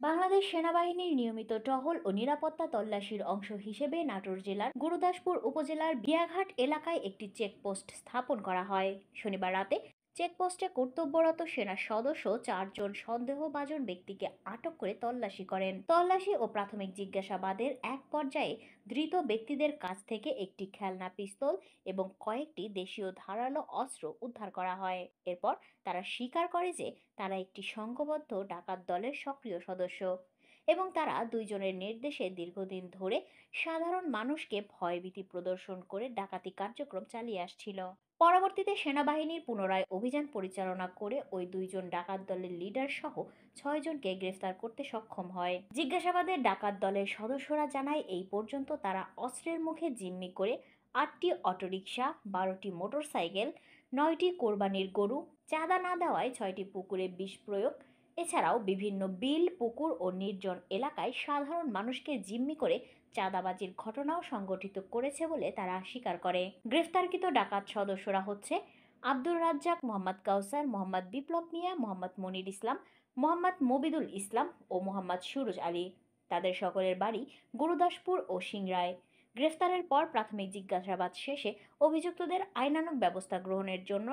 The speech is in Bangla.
বাংলাদেশ সেনাবাহিনীর নিয়মিত টহল ও নিরাপত্তা তল্লাশির অংশ হিসেবে নাটোর জেলার গুরুদাসপুর উপজেলার বিয়াঘাট এলাকায় একটি চেকপোস্ট স্থাপন করা হয়। শনিবার রাতে চেকপোস্টে কর্তব্যরত সেনা সদস্য 4 জন সন্দেহভাজন ব্যক্তিকে আটক করে তল্লাশি করেন। তল্লাশি ও প্রাথমিক জিজ্ঞাসাবাদের এক পর্যায়ে ধৃত ব্যক্তিদের কাছ থেকে একটি খেলনা পিস্তল এবং কয়েকটি দেশীয় ধারালো অস্ত্র উদ্ধার করা হয়। এরপর তারা স্বীকার করে যে তারা একটি সংঘবদ্ধ ডাকাত দলের সক্রিয় সদস্য এবং তারা 2 জনের নির্দেশে দীর্ঘদিন ধরে সাধারণ মানুষকে ভয়ভীতি প্রদর্শন করে ডাকাতি কার্যক্রম চালিয়ে আসছিল। পরবর্তীতে সেনাবাহিনীর পুনরায় অভিযান পরিচালনা করে ওই 2 জন ডাকাত দলের লিডার সহ 6 জনকে গ্রেফতার করতে সক্ষম হয়। জিজ্ঞাসাবাদে ডাকাত দলের সদস্যরা জানায় এই পর্যন্ত তারা অস্ত্রের মুখে জিম্মি করে 8টি অটোরিকশা, 12টি মোটরসাইকেল, 9টি কোরবানির গরু, চাঁদা না দেওয়ায় 6টি পুকুরে বিষ প্রয়োগ, এছাড়াও বিভিন্ন বিল, পুকুর ও নির্জন এলাকায় সাধারণ মানুষকে জিম্মি করে চাঁদাবাজির ঘটনাও সংঘটিত করেছে বলে তারা স্বীকার করে। গ্রেফতারকৃত ডাকাত সদস্যরা হচ্ছে আব্দুর রাজ্জাক, মোহাম্মদ কাউসার, মোহাম্মদ বিপ্লব মিয়া, মোহাম্মদ মনির ইসলাম, মোহাম্মদ মবিদুল ইসলাম ও মোহাম্মদ সুরজ আলী। তাদের সকলের বাড়ি গুরুদাসপুর ও সিংড়ায়। গ্রেফতারের পর প্রাথমিক জিজ্ঞাসাবাদ শেষে অভিযুক্তদের আইনানুগ ব্যবস্থা গ্রহণের জন্য